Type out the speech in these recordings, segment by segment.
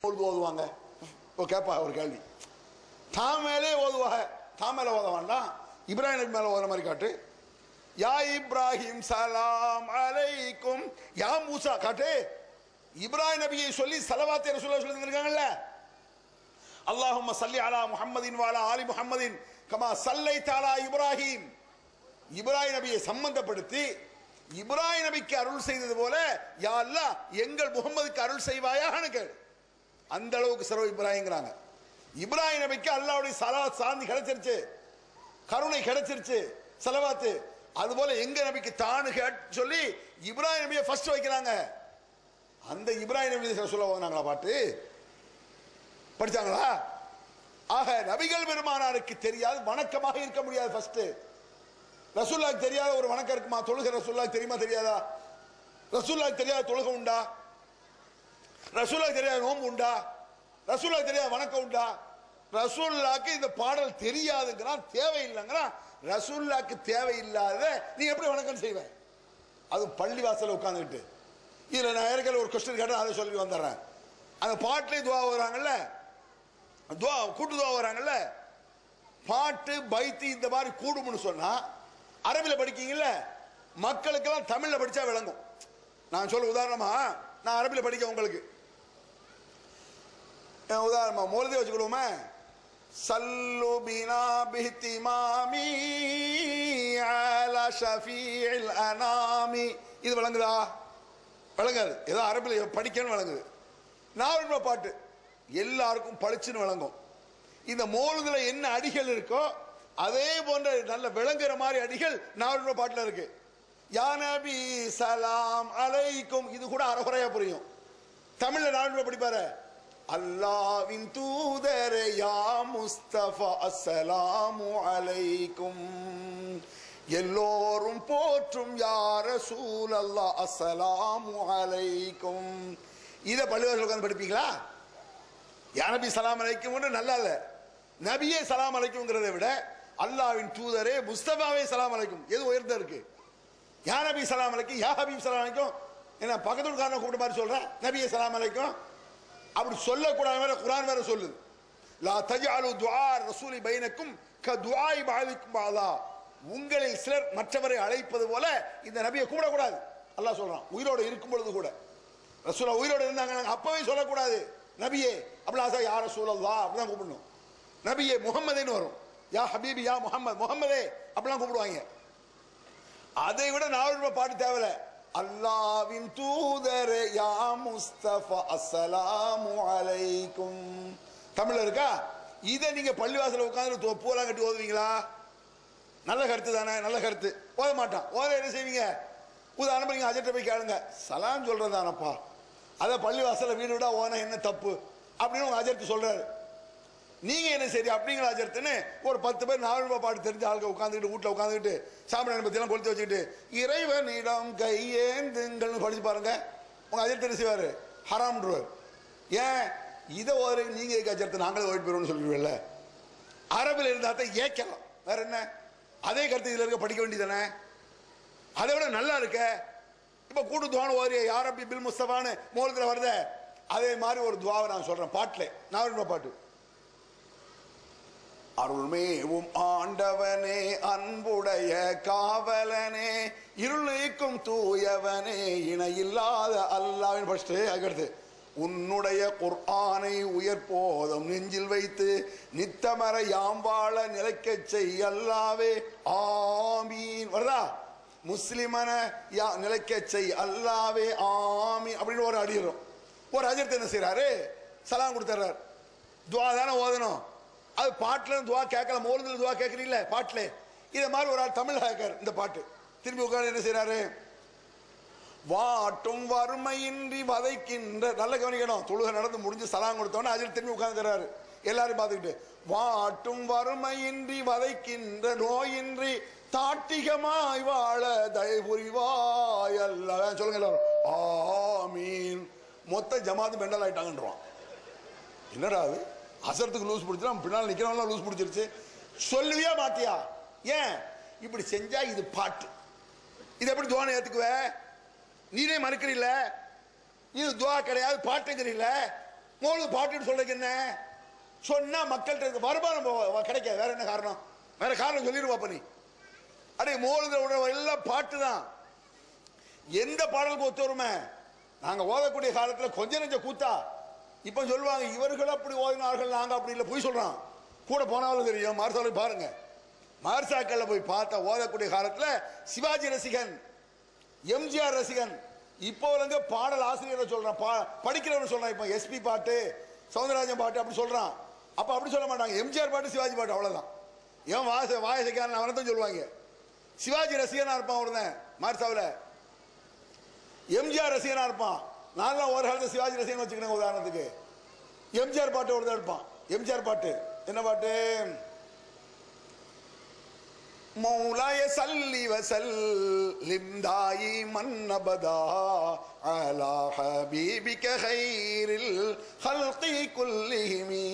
ஓதுவாங்க? கேட்பா ஒரு கேள்வி. தான் மேலே ஓதுவாங்க, தான் மேல ஓத வேண்டாம், இப்ராஹிம் நபி மேல ஓதுற மாதிரி காட்டு. யா இப்ராஹிம் சலாம் அலைக்கும், யா மூசா காட்டு. இப்ராஹிம் நபியை சொல்லி ஸலவாத்தை ரசூலுல்லாஹ் சொல்லி இருக்காங்கல்ல, அல்லாஹும்ம ஸல்லி அலா முஹம்மதின் வ அலா ஆலி முஹம்மதின் கமா ஸல்லைத அலா இப்ராஹிம். இப்ராஹிம் நபியை சம்பந்தப்படுத்தி இப்ராஹிம் நபிக்கு அருள் செய்தது போல யா அல்லாஹ் எங்கள் முகமதுக்கு அருள் செய்வாயான்னு கேளு. அந்த அளவுக்கு சர்வ இப்ராஹிம்ங்கறாங்க. இப்ராஹிம் நபிக்கு அல்லாஹ்வுடைய ஸலவாத் சாந்தி கிடைச்சிருச்சு, கருணை கிடைச்சிருச்சு, ஸலவாத். அதுபோல எங்க நபிக்கு தானு சொல்லி இப்ராஹிம் நபியை ஃபர்ஸ்ட் வைக்கிறாங்க. அந்த இப்ராஹிம் நபி சொல்ல ஓதுனாங்களா பாட்டு? படிச்சாங்களா? ஆக நபிகள் பெருமானாருக்கு தெரியாது வணக்கமாக இருக்க முடியாது. ஃபர்ஸ்ட் ரசூலுல்லாஹ்க்கு தெரியாத ஒரு வணக்கம் இருக்குமா? தொழுகை ரசூலுல்லாஹ்க்கு தெரியுமா தெரியாதா? ரசூலுல்லாஹ்க்கு தெரியாத தொழுகை உண்டா? ரசூலுல்லாஹ்க்கு தெரியாத நோன்பு உண்டா? ரசூலுல்லாஹ்க்கு தெரியாத வணக்கம் உண்டா? ரசூலுல்லாஹ்க்கு இந்த பாடல் தெரியாதுங்கிறான், தேவையில்லைங்கிறான். ரசூலுல்லாஹ்க்கு தேவையில்லாத நீ எப்படி வணக்கம் செய்வ? அது பள்ளி வாசல்ல உட்கார்ந்துட்டு. இதுல நான் ஏற்கனவே ஒரு கொஸ்டின் கேட்டேன், அதை சொல்லி வந்துடுறேன். அந்த பாட்டிலே துவா வராங்கல்ல, துவா கூட்டு துவா வராங்கல்ல, பாட்டு பைத்து இந்த மாதிரி கூடும்னு சொன்னா அரபில படிக்கீங்கல்ல, மக்களுக்கெல்லாம் தமிழ்ல படிச்சா விளங்கும். நான் சொல்ல உதாரணமா, நான் அரபில படிக்க உங்களுக்கு உதாரணமா மௌலிதே வச்சுக்கிடுவோமே, சல்லு பினா பிஹ்திமாமி அலா ஷஃபீஇல் அனாமி. இது விளங்குதா? விளங்காது. ஏதோ அரபில படிக்கணும் விளங்குது. நாவல் பாட்டு எல்லாருக்கும் பளிச்சுன்னு விளங்கும். இந்த மௌலிதுல என்ன அடிகள் இருக்கோ அதே போன்ற நல்ல விளங்குற மாதிரி அடிகள் நாவல் பாட்டுல இருக்கு. யா நபி சலாம் அலைக்கும், இது கூட அரைகுறையா புரியும். தமிழ்ல நாவல் படிப்பாரு, அல்லாஹ்வின் தூதரே யா முஸ்தபா அஸ்ஸலாமு அலைக்கும், எல்லோரும் போற்றும் யா ரசூலல்லாஹ் அஸ்ஸலாமு அலைக்கும். இத பள்ளிவாசல்ல உட்கார்ந்து படிப்பீங்களா? யா நபி சலாம் அலைக்கும் நல்லா இல்ல, நபியே சலாம் அலைக்கும்ங்கிறதை விட அல்லாஹ்வின் தூதரே முஸ்தபாவே சலாம் அலைக்கும் எது உயர்ந்த இருக்கு? யா நபி சலாம் அலைக்கும், யா ஹபீப் சலாம் அலைக்கும். என்ன பக்கத்து காரணம் கூப்பிட்ட மாதிரி சொல்ற? நபியே சலாம் அலைக்கும் அப்படி சொல்லக்கூடாது. குர்ஆன் வேற சொல்லுது, லா தஜஅலு துஆ ரசூலி பைனக்கும் கதுஆஇ பஅதிக்கும் பஅதா. உங்களில் சிலர் மற்றவரை அழைப்பது போல இந்த நபியை கூப்பிடக்கூடாது. அல்லாஹ் சொல்றான், உயிரோடு இருக்கும் பொழுது கூட. ரசூலுல்லாஹ் உயிரோடு இருந்தாங்க, அப்பவே சொல்லக்கூடாது நபியே அப்படிலாம், யா ரசூலல்லாஹ் அப்படிதான் கூப்பிடணும். நபியே முஹம்மதுன்னு வரும், யா ஹபீபி யா முஹம்மது, முஹம்மதே அப்படிலாம் கூப்பிடுவாங்க. அதை விட நாவல் பாட்டு தேவையில்ல, அல்லாஹ்வின் தூதரே யா முஸ்தபா அஸ்ஸலாமு அலைக்கும். தமிழ்ல இருக்கா? இதை நீங்க பள்ளிவாசல்ல உட்கார்ந்து பூலாம் கட்டி ஓதுவீங்களா? நல்ல கருத்து தானே, நல்ல கருத்து. ஓத மாட்டான். ஓத என்ன செய்வீங்க? உதாரணம் நீங்க அஜர்ட்ட போய் கேளுங்க, சலாம் சொல்றதானப்பா, அதை பள்ளிவாசல்ல வீடு விடா ஓன என்ன தப்பு அப்படின்னு உங்க அஜர்த்து சொல்றாரு. நீங்க என்ன சரி அப்படிங்கிற அஜர்த்துன்னு ஒரு 10 பேர் நாவல் பாட்டு தெரிஞ்ச ஆளுங்க உட்காந்துக்கிட்டு வீட்டுல உட்காந்துக்கிட்டு சாம்பிராணி பத்தியெல்லாம் கொளுத்தி வச்சுக்கிட்டு இறைவனிடம் கையேந்துங்கள்னு படிச்சு பாருங்க, உங்க அஜர்த்து என்ன செய்வாரு? ஹராம்ன்றவர். ஏன் இதை ஒரு நீங்க அஜர்த்து நாங்களே ஓடிட்டு போயிடுவோம்னு சொல்லிடுவீங்கல்ல. அரபில் இருந்தா தான் ஏக்கலாம், வேற என்ன? அதே கருத்து இதுல இருக்க படிக்க வேண்டியதானே? அதை விட நல்லா இருக்க. இப்ப கூட்டு துவான ஓரிய யா ரப்பி பில் முஸ்தபான்னு மௌலிதுல வருத, அதே மாதிரி ஒரு துவாவை நான் சொல்றேன் பாட்டுல, நாவல் பாட்டு. அருள்மேவும் ஆண்டவனே அன்புடைய காவலனே இருள் நீக்கும் தூயவனே இணையில்லாத அல்லாஹ்வின் ஃபர்ஸ்ட். அதுக்கடுத்து உன்னுடைய குர்ஆனை உயர்போதும் நெஞ்சில் வைத்து நித்தமர யாம்பாள நிலைக்க செய் அல்லாவே ஆமீன். வருதா? முஸ்லிமன நிலைக்க செய் அல்லாவே ஆமீன் அப்படின்னு ஒரு அடிக்கிறோம். ஒரு அஜர்த்து என்ன செய்யறாரு? சலாம் கொடுத்துறாரு. துவா தானே ஓதணும். அது பாட்டுல துவா கேட்கல, மௌலிதுல துவா கேட்கறீங்களே பாட்டுல. இதை மாதிரி ஒரு ஆள் தமிழ் கேட்காரு இந்த பாட்டு. திரும்பி உட்கார்ந்து என்ன செய்யறாரு? வாட்டும் வறுமையின்றி வதைக்கின்ற, நல்ல கவனிக்கணும், தொழுகை நடந்து முடிஞ்சு சலாம் கொடுத்தோன்னு அதில் திரும்பி உட்கார்ந்துக்கிறாரு எல்லாரும் பார்த்துக்கிட்டு. வாட்டும் வறுமையின்றி வதைக்கின்ற நோயின்றி தாட்டிகமாய் வாழ தயவுரிவாய் அல்ல. சொல்லுங்க எல்லாரும் ஆமீன். மொத்த ஜமாத்து மெண்டல் ஆயிட்டாங்கன்றான். என்னடா அது? அசரத்துக்கு லூஸ் பிடிச்சிடும், பின்னால் நிக்கிறவங்களாம் லூஸ் பிடிச்சிருச்சு. சொல்லுவியா மாட்டியா? ஏன் இப்படி செஞ்சா இது பாட்டு, இது எப்படி துவானை ஏத்துக்குவ? நீனே மறுக்கிறீல்ல, இது துவா கிடையாது பாட்டுங்கிறீல்ல. மௌலிது பாட்டுன்னு சொல்றதுக்கு என்ன சொன்னா மக்கள்கிட்ட வருமானம் கிடைக்காது. வேற என்ன காரணம்? வேற காரணம் சொல்லிடுவாப்ப நீ. அடே மௌலிதோட எல்லாம் பாட்டு தான். எந்த பாடலுக்கு ஒத்து வருமே? நாங்க ஓதக்கூடிய காலத்துல கொஞ்ச நெஞ்ச கூத்தா. இப்ப சொல்லுவாங்க இவர்கள் அப்படி ஓதினார்கள், நாங்க அப்படி இல்லை, போய் சொல்றான். கூட போனாலும் தெரியும். மார்சாலை பாருங்க, மார்சாக்கள்ல போய் பார்த்தா ஓதக்கூடிய காலத்துல சிவாஜி ரசிகன், எம்ஜிஆர் ரசிகன். இப்போ பாடல் ஆசிரியரை சொல்றான், படிக்கிறவன் சொல்றான். இப்ப எஸ்பி பாட்டு, சவுந்தரராஜன் பாட்டு அப்படி சொல்றான். அப்ப அப்படி சொல்ல மாட்டாங்க. எம்ஜிஆர் பாட்டு, சிவாஜி பாட்டு, அவ்வளவுதான். ஏன் வாயசைக்காரன் அவனதான் சொல்லுவாங்க. சிவாஜி ரசிகனா இருப்பான் ஒருத்தன் மார்சாவில, எம்ஜிஆர் ரசிகனா இருப்பான். நான் ஒரு காலத்துல சிவாஜி ரசிகன் வச்சுக்கிறேன். உதாரணத்துக்கு எம்ஜிஆர் பாட்டு ஒருத்தன் இருப்பான். எம்ஜிஆர் பாட்டு என்ன பாட்டு? மௌலாய சல்லி வஸல்லிம் தாயிமன் அபதா அலா ஹபீபிக கைரில் ஹல்கி குல்லிஹிமி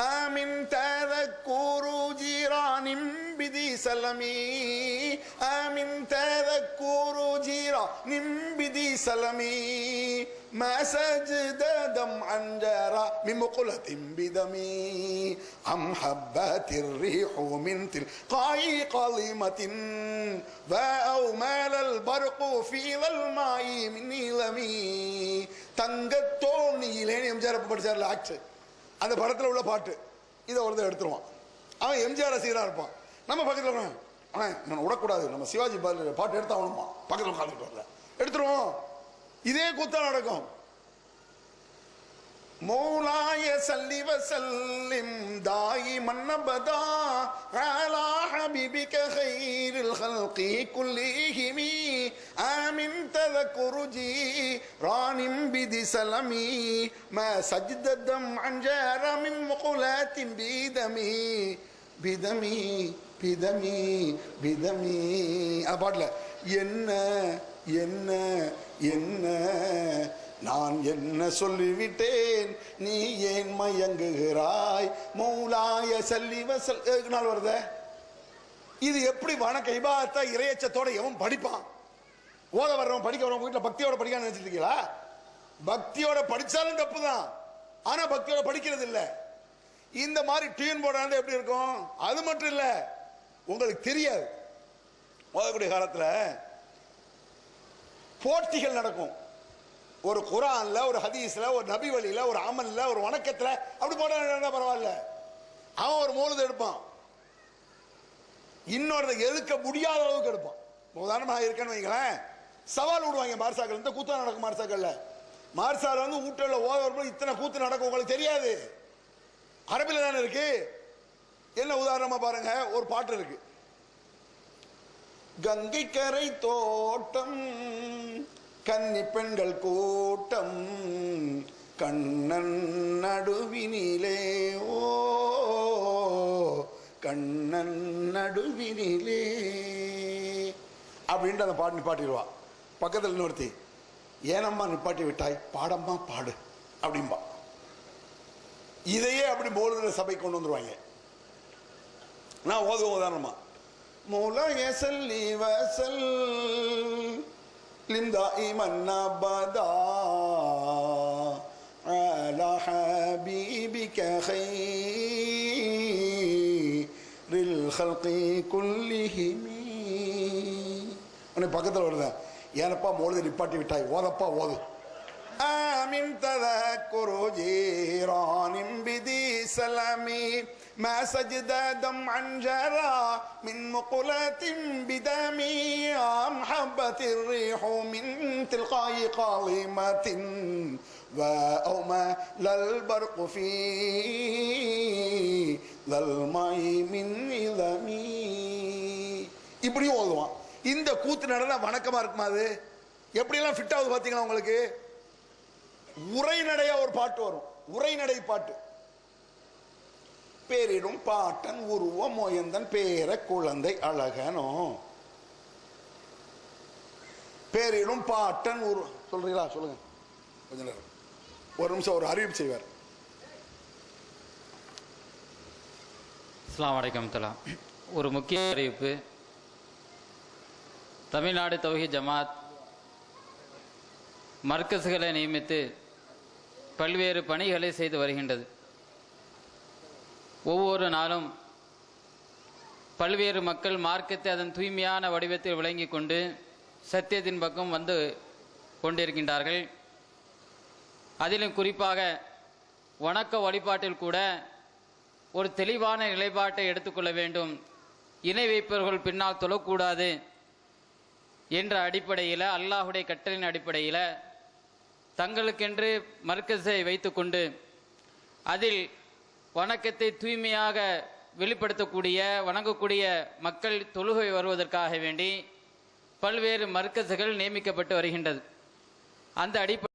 ஆமின் ததக்குரு ஜீரானிம் பிதி சலமி ஆமின் ததக்குரு ஜீரானிம் பிதி சலமி ما سجد دمعا جرى من مقلة بدمي أم حبت الريح من تلقاء قليمة وأومال البرق في ظلماء من نيلمي தங்கத்தோணியிலே எம்ஜிஆர் படிச்சார்ல ஆக்ட், அந்த படத்தில் உள்ள பாட்டு. இதை ஒருத்தர் எடுத்துருவான். அவன் எம்ஜிஆர் ரசிகராக இருப்பான். நம்ம பக்கத்தில் ஆனால் விடக்கூடாது, நம்ம சிவாஜி பாட்டு எடுத்தாகணுமா, பக்கத்தில் உட்காந்துட்டு வரல எடுத்துருவோம். இதே கூத்தா நடக்கும். மௌலாய சல்லி வஸல்லிம் தாயிமன் அபதா அலா ஹபீபிக கைரில் ஹல்கி குல்லிஹிமி ஆமின் ததக்குரு ஜீரானிம் பிதி சலமி மா சஜ்ததம் அன்ஜர மின் முகுலாத்தின் பிதமி பிதமி பிதமி பிதமி. பாட்டுல என்ன என்ன என்ன நான் என்ன சொல்லிவிட்டேன், நீ ஏன் மயங்குகிறாய், மௌலாய சல்லி வஸல்லிம் நாள் வருத. இது எப்படி வணக்க இபாதத்தா இறையச்சத்தோட எவன் படிப்பான்? ஓத வர்றவன், படிக்க வர்றவன் வீட்டில் பக்தியோட படிக்கான்னு நினைச்சிட்டு இருக்கீங்களா? பக்தியோட படிச்சாலும் தப்பு தான், ஆனா பக்தியோட படிக்கிறது இல்லை. இந்த மாதிரி டியூன் போடாது எப்படி இருக்கும்? அது மட்டும் இல்ல, உங்களுக்கு தெரியாது. ஓதக்கூடிய காலத்துல போட்டிகள் நடக்கும். ஒரு குரான்ல, ஒரு ஹதீஸ்ல, ஒரு நபி வழியில, ஒரு அமல்ல, ஒரு வணக்கத்துல அப்படி போட்டா பரவாயில்ல. அவன் ஒரு மௌலிது எடுப்பான், இன்னொரு எதுக்க முடியாத அளவுக்கு எடுப்பான். உதாரணமா இருக்கேன்னு வைங்களேன், சவால் விடுவாங்க மார்சாக்கள். இந்த கூத்தா நடக்கும் மார்சாக்கள்ல. மார்சால ஊட்டல ஓத வரும்போது இத்தனை கூத்து நடக்கும், உங்களுக்கு தெரியாது. அரபில தானே இருக்கு. என்ன உதாரணமா பாருங்க, ஒரு பாட்டு இருக்கு. கங்கை கரை தோட்டம் கன்னி பெண்கள் கூட்டம் கண்ணன் நடுவினிலே ஓ கண்ணன் நடுவினிலே அப்படின்ட்டு அந்த பாட்டு நிப்பாட்டிடுவா. பக்கத்தில் இன்னொருத்தி, ஏனம்மா நிப்பாட்டி விட்டாய், பாடம்மா பாடு அப்படின்பா. இதையே அப்படி மௌலிது சபை கொண்டு வந்துருவாங்க. நான் ஓதுவோம் உதாரணமா, மௌலாய சல்லி வஸல்லிம் தாயிமன் அபதா அலா ஹபீபிக கைரில் ஹல்கி குல்லிஹிமி. உன்னை பக்கத்தில் வருத, ஏனப்பா மௌலிது நிப்பாட்டி விட்டாய், ஓதப்பா ஓது. آمن تذكر جيران بذي سلمي ما سجد دمعا جرى من مقلة بدمي أم حبت الريح من تلقاء قالمة وأومال البرق في ظلماء من نظمي. இப்படி ஓதுவான். இந்த கூத்து நடனா வணக்கமா இருக்குமா? அது எப்படியெல்லாம் ஃபிட் ஆகுது பாத்தீங்களா உங்களுக்கு? உரைநடையா ஒரு பாட்டு வரும், உரைநடை பாட்டு. பேரிடும் பாட்டன் உருவம் மோயந்தன் பேர குழந்தை அழகனோ. பேரிடும் பாட்டன் உருவம் சொல்றீங்களா? சொல்லுங்க கொஞ்ச நேரம், ஒரு நிமிஷம் ஒரு அறிவிப்பு செய்வார். அஸ்ஸலாமு அலைக்கும் தலா. ஒரு முக்கிய அறிவிப்பு. தமிழ்நாடு தௌஹீத் ஜமாத் மர்கஸ்களை நியமித்து பல்வேறு பணிகளை செய்து வருகின்றது. ஒவ்வொரு நாளும் பல்வேறு மக்கள் மார்க்கத்தை அதன் தூய்மையான வடிவத்தில் விளங்கி கொண்டு சத்தியத்தின் பக்கம் வந்து கொண்டிருக்கின்றார்கள். அதிலும் குறிப்பாக வணக்க வழிபாட்டில் கூட ஒரு தெளிவான நிலைப்பாட்டை எடுத்துக்கொள்ள வேண்டும். இணை வைப்பவர்கள் பின்னால் தொழக்கூடாது என்ற அடிப்படையில், அல்லாஹுடைய கட்டளையின் அடிப்படையில் தங்களுக்கென்று மர்கஸை வைத்துக்கொண்டு அதில் வணக்கத்தை தூய்மையாக வெளிப்படுத்தக்கூடிய வணங்கக்கூடிய மக்கள் தொழுகை வருவதற்காக வேண்டி பல்வேறு மர்கஸுகள் நியமிக்கப்பட்டு வருகின்றது. அந்த அடிப்படை